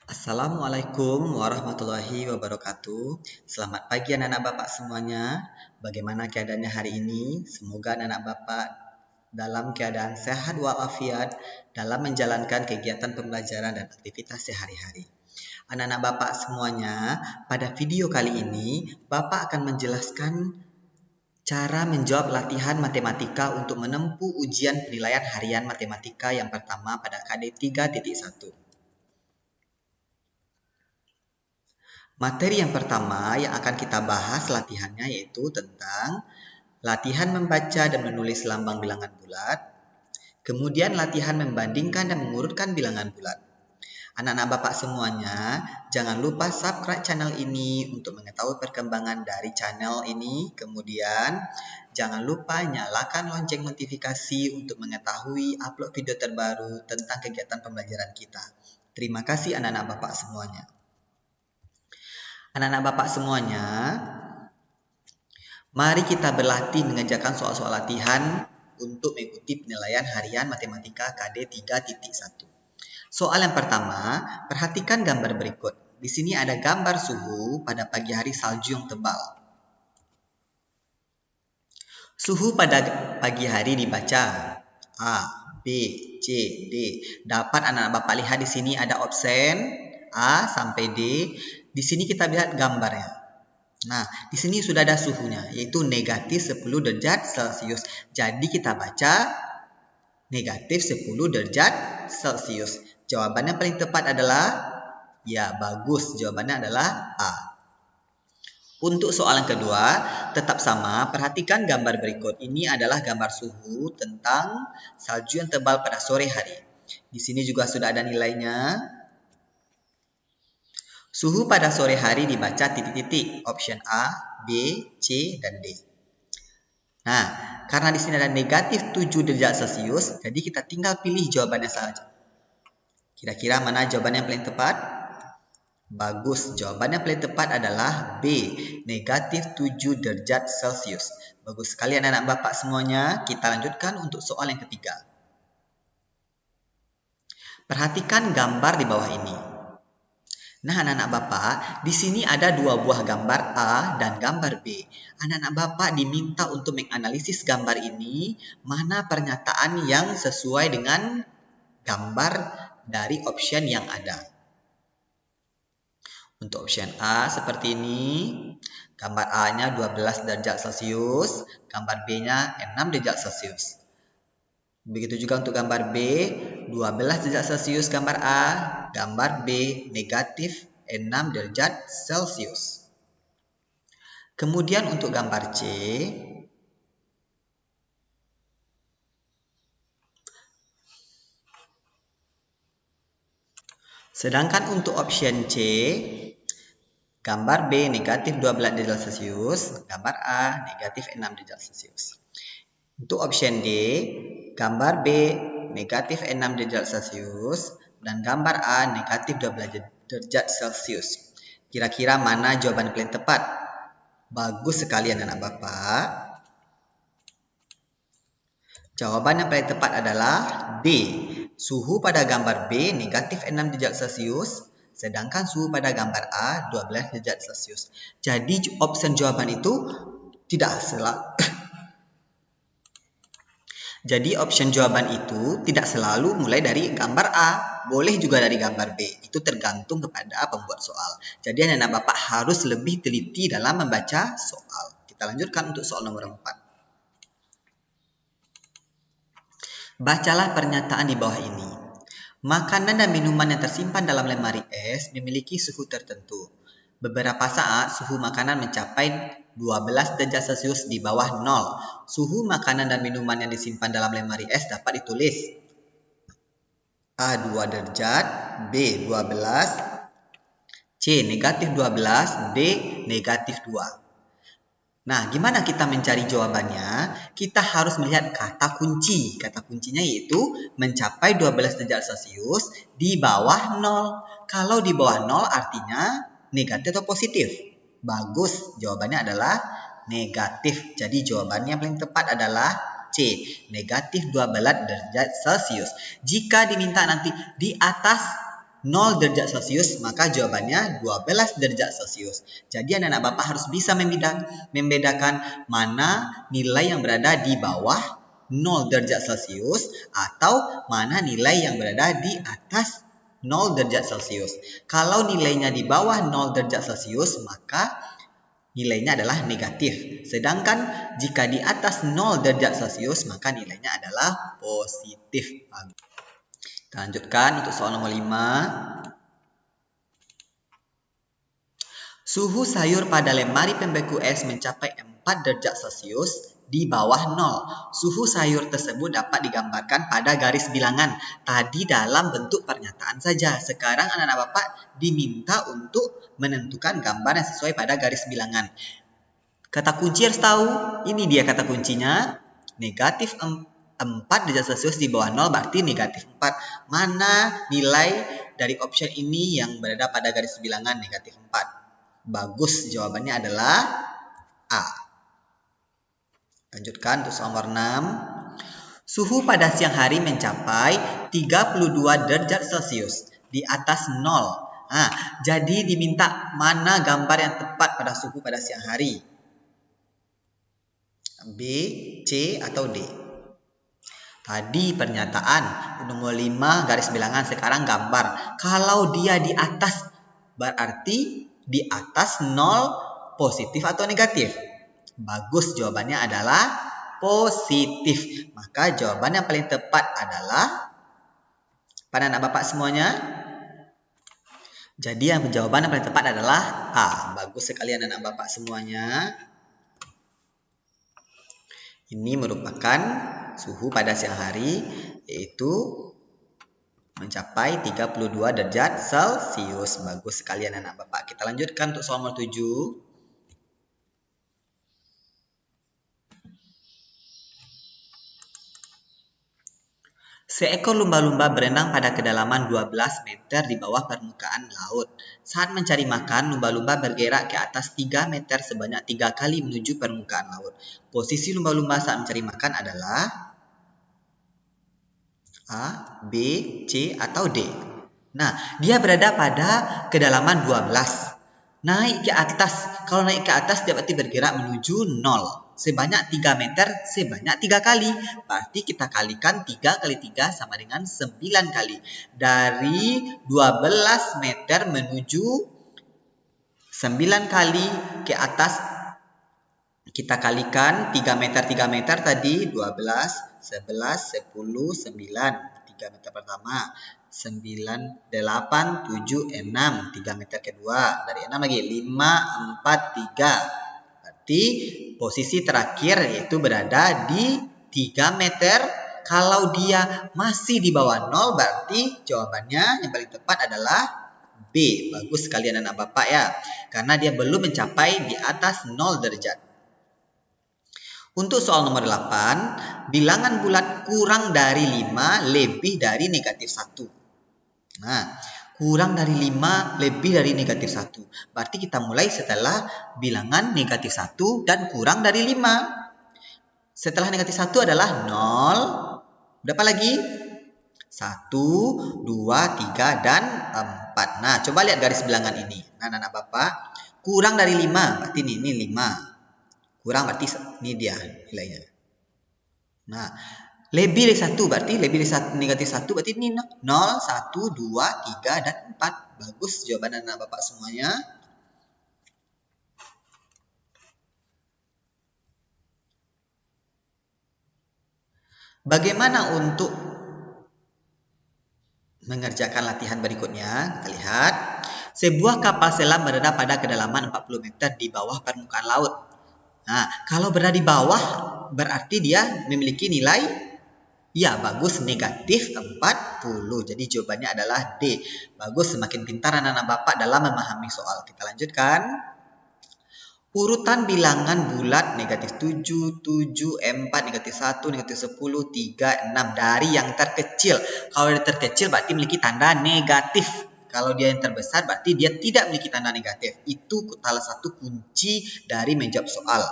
Assalamualaikum warahmatullahi wabarakatuh. Selamat pagi anak-anak Bapak semuanya. Bagaimana keadaannya hari ini? Semoga anak-anak Bapak dalam keadaan sehat walafiat dalam menjalankan kegiatan pembelajaran dan aktivitas sehari-hari. Anak-anak Bapak semuanya, pada video kali ini Bapak akan menjelaskan cara menjawab latihan matematika untuk menempuh ujian penilaian harian matematika yang pertama pada KD 3.1. Materi yang pertama yang akan kita bahas latihannya yaitu tentang latihan membaca dan menulis lambang bilangan bulat, kemudian latihan membandingkan dan mengurutkan bilangan bulat. Anak-anak Bapak semuanya, jangan lupa subscribe channel ini untuk mengetahui perkembangan dari channel ini. Kemudian, jangan lupa nyalakan lonceng notifikasi untuk mengetahui upload video terbaru tentang kegiatan pembelajaran kita. Terima kasih anak-anak Bapak semuanya. Anak-anak Bapak semuanya, mari kita berlatih mengerjakan soal-soal latihan untuk mengikuti penilaian harian matematika KD 3.1. Soal yang pertama, perhatikan gambar berikut. Di sini ada gambar suhu pada pagi hari salju yang tebal. Suhu pada pagi hari dibaca A, B, C, D. Dapat anak-anak Bapak lihat di sini ada option A sampai D. Di sini kita lihat gambarnya. Nah, di sini sudah ada suhunya, yaitu negatif 10 derajat Celcius. Jadi kita baca negatif 10 derajat Celcius. Jawabannya paling tepat adalah, ya bagus, jawabannya adalah A. Untuk soal yang kedua, tetap sama, perhatikan gambar berikut. Ini adalah gambar suhu tentang salju yang tebal pada sore hari. Di sini juga sudah ada nilainya. Suhu pada sore hari dibaca titik-titik, option A, B, C, dan D. Nah, karena di sini ada negatif 7 derajat Celcius, jadi kita tinggal pilih jawabannya saja. Kira-kira mana jawabannya yang paling tepat? Bagus, jawabannya paling tepat adalah B, negatif 7 derajat Celcius. Bagus sekali anak-anak Bapak semuanya. Kita lanjutkan untuk soal yang ketiga. Perhatikan gambar di bawah ini. Nah, anak-anak Bapak, di sini ada dua buah gambar A dan gambar B. Anak-anak Bapak diminta untuk menganalisis gambar ini, mana pernyataan yang sesuai dengan gambar dari option yang ada. Untuk option A seperti ini, gambar A-nya 12 derajat Celcius, gambar B-nya 6 derajat Celcius. Begitu juga untuk gambar B, 12 derajat Celcius gambar A, gambar B negatif 6 derajat Celcius. Kemudian untuk gambar C, sedangkan untuk option C, gambar B negatif 12 derajat Celcius, gambar A negatif 6 derajat Celcius. Untuk option D, gambar B negatif 6 derajat Celcius dan gambar A negatif 12 derajat Celcius. Kira-kira mana jawaban paling tepat? Bagus sekali anak-anak Bapak. Jawaban yang paling tepat adalah D. Suhu pada gambar B negatif 6 derajat Celcius, sedangkan suhu pada gambar A 12 derajat Celcius. Jadi option jawaban itu tidak salah. Jadi option jawaban itu tidak selalu mulai dari gambar A, boleh juga dari gambar B. Itu tergantung kepada pembuat soal. Jadi anak-anak Bapak harus lebih teliti dalam membaca soal. Kita lanjutkan untuk soal nomor 4. Bacalah pernyataan di bawah ini. Makanan dan minuman yang tersimpan dalam lemari es memiliki suhu tertentu. Beberapa saat suhu makanan mencapai 12 derajat Celcius di bawah 0. Suhu makanan dan minuman yang disimpan dalam lemari es dapat ditulis A 2 derajat, B 12, C negatif 12, D negatif 2. Nah, gimana kita mencari jawabannya? Kita harus melihat kata kunci. Kata kuncinya yaitu mencapai 12 derajat Celcius di bawah 0. Kalau di bawah 0 artinya negatif atau positif? Bagus, jawabannya adalah negatif. Jadi jawabannya yang paling tepat adalah C, negatif 12 derajat Celcius. Jika diminta nanti di atas 0 derajat Celcius, maka jawabannya 12 derajat Celcius. Jadi anak-anak Bapak harus bisa membedakan mana nilai yang berada di bawah 0 derajat Celcius atau mana nilai yang berada di atas 0 derajat Celcius. Kalau nilainya di bawah 0 derajat Celcius, maka nilainya adalah negatif. Sedangkan jika di atas 0 derajat Celcius, maka nilainya adalah positif. Kita lanjutkan untuk soal nomor 5. Suhu sayur pada lemari pembeku es mencapai 4 derajat Celcius di bawah 0. Suhu sayur tersebut dapat digambarkan pada garis bilangan. Tadi dalam bentuk pernyataan saja. Sekarang anak-anak Bapak diminta untuk menentukan gambar yang sesuai pada garis bilangan. Kata kunci harus tahu. Ini dia kata kuncinya. Negatif 4 derajat Celcius di bawah 0 berarti negatif 4. Mana nilai dari option ini yang berada pada garis bilangan negatif 4? Bagus, jawabannya adalah A. Lanjutkan untuk soal nomor 6. Suhu pada siang hari mencapai 32 derajat Celcius di atas 0. Jadi diminta mana gambar yang tepat pada suhu pada siang hari? B, C, atau D? Tadi pernyataan nomor 5 garis bilangan, sekarang gambar. Kalau dia di atas berarti di atas 0 positif atau negatif? Bagus, jawabannya adalah positif. Maka jawaban yang paling tepat adalah pada anak Bapak semuanya. Jadi jawaban yang paling tepat adalah A. Bagus sekali anak Bapak semuanya. Ini merupakan suhu pada siang hari, yaitu mencapai 32 derajat Celcius. Bagus sekali anak Bapak. Kita lanjutkan untuk soal nomor 7. Seekor lumba-lumba berenang pada kedalaman 12 meter di bawah permukaan laut. Saat mencari makan, lumba-lumba bergerak ke atas 3 meter sebanyak 3 kali menuju permukaan laut. Posisi lumba-lumba saat mencari makan adalah A, B, C, atau D. Nah, dia berada pada kedalaman 12. Naik ke atas. Kalau naik ke atas, dia berarti bergerak menuju 0. Sebanyak 3 meter, sebanyak 3 kali. Berarti kita kalikan 3 kali 3 sama dengan 9 kali. Dari 12 meter menuju 9 kali ke atas, kita kalikan 3 meter tadi 12, 11, 10, 9. 3 meter pertama. 9, 8, 7, 6. 3 meter kedua. Dari 6 lagi 5, 4, 3. Berarti posisi terakhir yaitu berada di 3 meter. Kalau dia masih di bawah 0 berarti jawabannya yang paling tepat adalah B. Bagus sekali anak Bapak ya. Karena dia belum mencapai di atas 0 derajat. Untuk soal nomor 8, bilangan bulat kurang dari 5 lebih dari negatif 1. Nah, kurang dari 5 lebih dari negatif 1. Berarti kita mulai setelah bilangan negatif 1 dan kurang dari 5. Setelah negatif 1 adalah 0. Berapa lagi? 1, 2, 3, dan 4. Nah, coba lihat garis bilangan ini. Nah, anak Bapak, kurang dari 5. Berarti ini 5. Kurang berarti ini dia nilainya. Nah, lebih dari 1 berarti lebih dari negatif 1 berarti ini 0, 1, 2, 3, dan 4. Bagus jawaban anak Bapak semuanya. Bagaimana untuk mengerjakan latihan berikutnya? Kita lihat. Sebuah kapal selam berada pada kedalaman 40 meter di bawah permukaan laut. Nah, kalau berada di bawah berarti dia memiliki nilai bagus, negatif 40. Jadi jawabannya adalah D. Bagus, semakin pintar anak-anak Bapak dalam memahami soal. Kita lanjutkan. Urutan bilangan bulat negatif 7, 7, 4, negatif 1, negatif 10, 3, 6. Dari yang terkecil. Kalau yang terkecil berarti memiliki tanda negatif. Kalau dia yang terbesar berarti dia tidak memiliki tanda negatif. Itu salah satu kunci dari menjawab soal.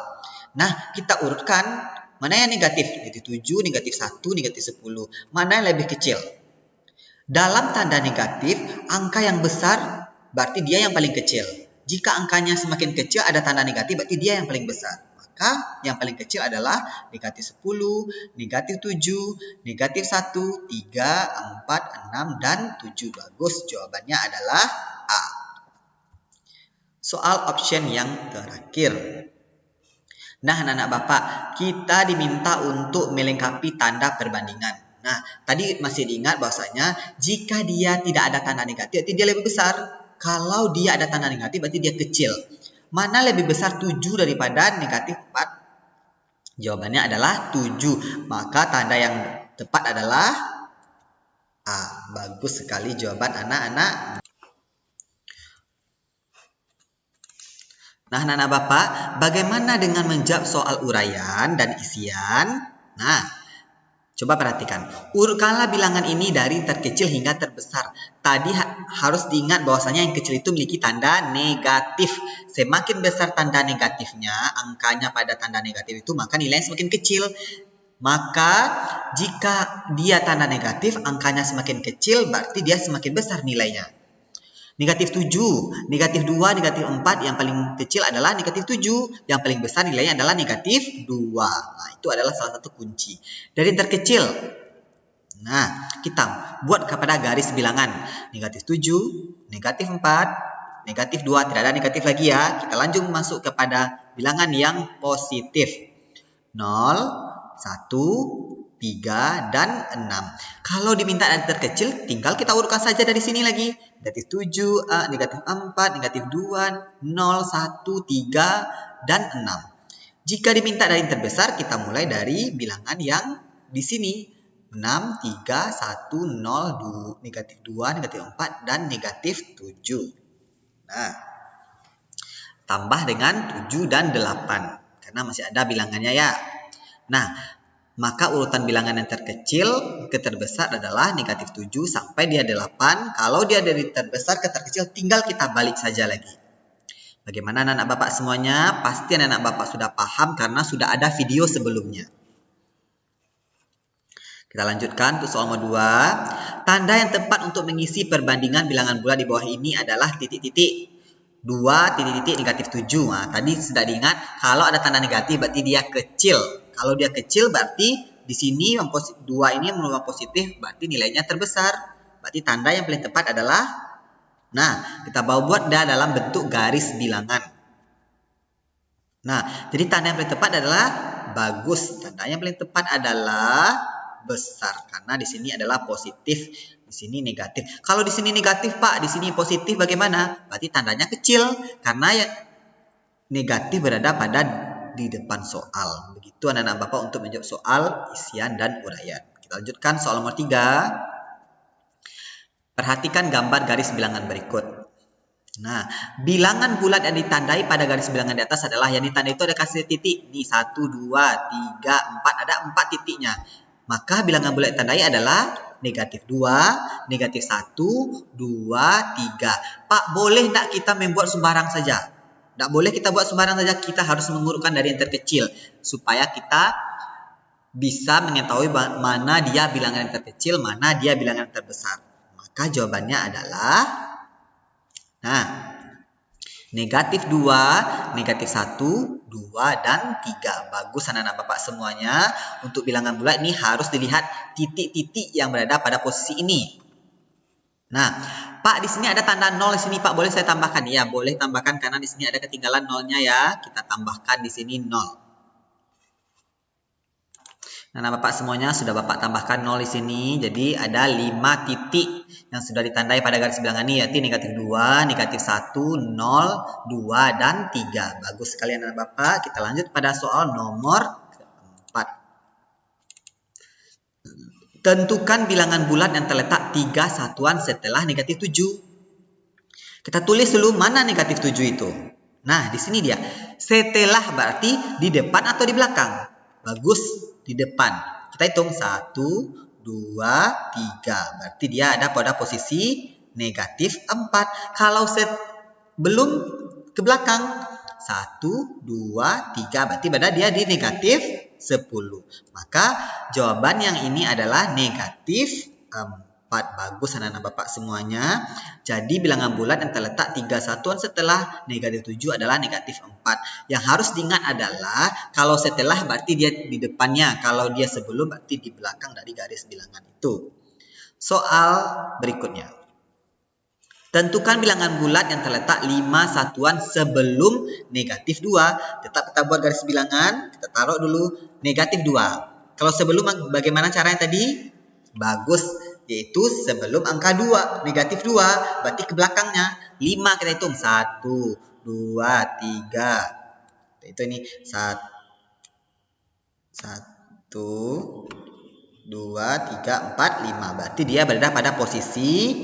Nah, kita urutkan. Mana yang negatif? Negatif 7, negatif 1, negatif 10. Mana yang lebih kecil? Dalam tanda negatif, angka yang besar berarti dia yang paling kecil. Jika angkanya semakin kecil ada tanda negatif, berarti dia yang paling besar. Maka yang paling kecil adalah negatif 10, negatif 7, negatif 1, 3, 4, 6, dan 7. Bagus, jawabannya adalah A. Soal option yang terakhir. Nah, anak-anak Bapak, kita diminta untuk melengkapi tanda perbandingan. Nah, tadi masih diingat bahwasanya jika dia tidak ada tanda negatif, berarti dia lebih besar. Kalau dia ada tanda negatif, berarti dia kecil. Mana lebih besar 7 daripada negatif 4? Jawabannya adalah 7. Maka tanda yang tepat adalah A. Bagus sekali jawaban anak-anak. Nah, anak-anak Bapak, bagaimana dengan menjawab soal uraian dan isian? Nah, coba perhatikan. Urutkanlah bilangan ini dari terkecil hingga terbesar. Tadi harus diingat bahwasanya yang kecil itu memiliki tanda negatif. Semakin besar tanda negatifnya, angkanya pada tanda negatif itu, maka nilainya semakin kecil. Maka jika dia tanda negatif, angkanya semakin kecil, berarti dia semakin besar nilainya. Negatif 7, negatif 2, negatif 4, yang paling kecil adalah negatif 7. Yang paling besar nilainya adalah negatif 2. Nah, itu adalah salah satu kunci. Dari yang terkecil, nah, kita buat kepada garis bilangan. Negatif 7, negatif 4, negatif 2, tidak ada negatif lagi ya. Kita lanjut masuk kepada bilangan yang positif. 0, 1, 3, dan 6. Kalau diminta dari terkecil, tinggal kita urutkan saja dari sini lagi. Negatif 7, negatif 4, negatif 2, 0, 1, 3, dan 6. Jika diminta dari yang terbesar, kita mulai dari bilangan yang di sini. 6, 3, 1, 0, 2, negatif 2, negatif 4, dan negatif 7. Nah, tambah dengan 7 dan 8. Karena masih ada bilangannya ya. Nah, maka urutan bilangan yang terkecil ke terbesar adalah negatif 7 sampai dia 8. Kalau dia dari terbesar ke terkecil, tinggal kita balik saja lagi. Bagaimana anak-anak Bapak semuanya? Pasti anak-anak Bapak sudah paham karena sudah ada video sebelumnya. Kita lanjutkan untuk soal nomor 2. Tanda yang tepat untuk mengisi perbandingan bilangan bulat di bawah ini adalah titik-titik. 2 titik-titik negatif 7. Nah, tadi sudah diingat kalau ada tanda negatif berarti dia kecil. Kalau dia kecil berarti di sini 2 ini merupakan positif, berarti nilainya terbesar. Berarti tanda yang paling tepat adalah, nah, kita buat dia dalam bentuk garis bilangan. Nah, jadi tanda yang paling tepat adalah bagus. Tanda yang paling tepat adalah besar karena di sini adalah positif, di sini negatif. Kalau di sini negatif, Pak, di sini positif bagaimana? Berarti tandanya kecil karena ya negatif berada pada di depan soal. Begitu anak-anak Bapak untuk menjawab soal isian dan uraian. Kita lanjutkan soal nomor 3. Perhatikan gambar garis bilangan berikut. Nah, bilangan bulat yang ditandai pada garis bilangan di atas adalah yang ditandai itu ada kasih titik. Nih 1, 2, 3, 4, ada 4 titiknya. Maka bilangan bulat ditandai adalah negatif 2, negatif 1, 2, 3. Pak, boleh tidak kita membuat sembarang saja? Tidak boleh kita buat sembarang saja. Kita harus mengurutkan dari yang terkecil. Supaya kita bisa mengetahui mana dia bilangan yang terkecil, mana dia bilangan yang terbesar. Maka jawabannya adalah, nah, negatif 2, negatif 1, 2, dan 3. Bagus anak-anak Bapak semuanya. Untuk bilangan bulat ini harus dilihat titik-titik yang berada pada posisi ini. Nah, Pak, di sini ada tanda 0 di sini, Pak. Boleh saya tambahkan? Ya, boleh tambahkan karena di sini ada ketinggalan 0-nya ya. Kita tambahkan di sini 0. Nah, Bapak semuanya sudah Bapak tambahkan 0 di sini. Jadi ada 5 titik yang sudah ditandai pada garis bilangan ini, yaitu negatif 2, negatif 1, 0, 2, dan 3. Bagus sekali anak Bapak. Kita lanjut pada soal nomor 4. Tentukan bilangan bulat yang terletak 3 satuan setelah negatif 7. Kita tulis dulu mana negatif 7 itu. Nah, di sini dia. Setelah berarti di depan atau di belakang? Bagus, di depan. Kita hitung 1, 2, 3. Berarti dia ada pada posisi negatif 4. Kalau belum ke belakang, 1, 2, 3. Berarti pada dia di negatif 10. Maka jawaban yang ini adalah negatif 4. Bagus anak-anak Bapak semuanya. Jadi bilangan bulat yang terletak 3 satuan setelah negatif 7 adalah negatif 4. Yang harus diingat adalah kalau setelah berarti dia di depannya. Kalau dia sebelum berarti di belakang dari garis bilangan itu. Soal berikutnya. Tentukan bilangan bulat yang terletak 5 satuan sebelum negatif 2. Tetap kita buat garis bilangan. Kita taruh dulu negatif 2. Kalau sebelum bagaimana caranya tadi? Bagus. Yaitu sebelum angka 2. Negatif 2. Berarti ke belakangnya. 5 kita hitung. 1, 2, 3. Itu ini. 1, 2, 3, 4, 5. Berarti dia berada pada posisi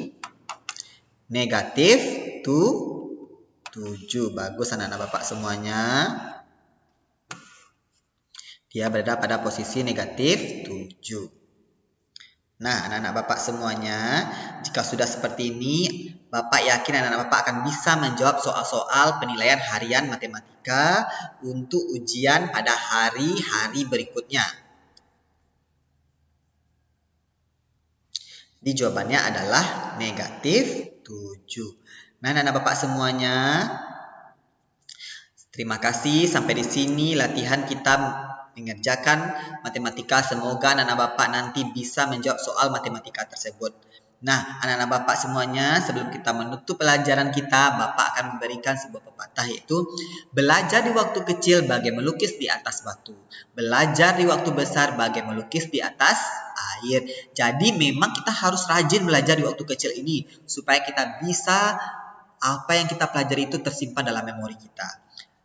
negatif 7. Bagus anak-anak Bapak semuanya. Dia berada pada posisi negatif 7. Nah, anak-anak Bapak semuanya, jika sudah seperti ini, Bapak yakin anak-anak Bapak akan bisa menjawab soal-soal penilaian harian matematika untuk ujian pada hari-hari berikutnya. Jadi jawabannya adalah negatif 7. Nah, anak-anak Bapak semuanya, terima kasih. Sampai di sini latihan kita mengerjakan matematika. Semoga anak-anak Bapak nanti bisa menjawab soal matematika tersebut. Nah, anak-anak Bapak semuanya, sebelum kita menutup pelajaran kita, Bapak akan memberikan sebuah pepatah, yaitu belajar di waktu kecil bagai melukis di atas batu. Belajar di waktu besar bagai melukis di atas air. Jadi memang kita harus rajin belajar di waktu kecil ini, supaya kita bisa apa yang kita pelajari itu tersimpan dalam memori kita.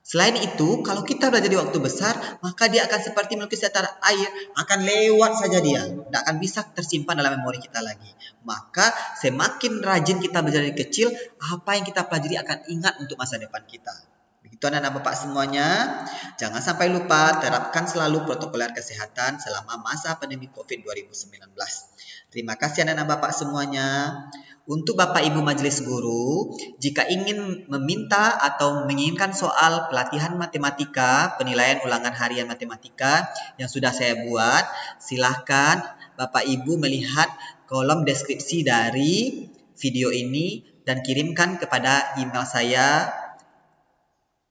Selain itu, kalau kita belajar di waktu besar, maka dia akan seperti melukis di atas air, akan lewat saja dia. Tidak akan bisa tersimpan dalam memori kita lagi. Maka semakin rajin kita belajar dari kecil, apa yang kita pelajari akan ingat untuk masa depan kita. Begitu anak-anak Bapak semuanya. Jangan sampai lupa terapkan selalu protokol kesehatan selama masa pandemi COVID 2019. Terima kasih anak-anak Bapak semuanya. Untuk Bapak Ibu Majelis Guru, jika ingin meminta atau menginginkan soal pelatihan matematika, penilaian ulangan harian matematika yang sudah saya buat, silahkan Bapak Ibu melihat kolom deskripsi dari video ini dan kirimkan kepada email saya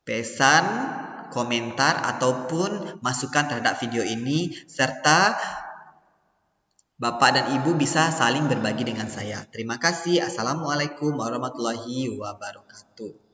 pesan, komentar, ataupun masukan terhadap video ini, serta Bapak dan Ibu bisa saling berbagi dengan saya. Terima kasih. Assalamualaikum warahmatullahi wabarakatuh.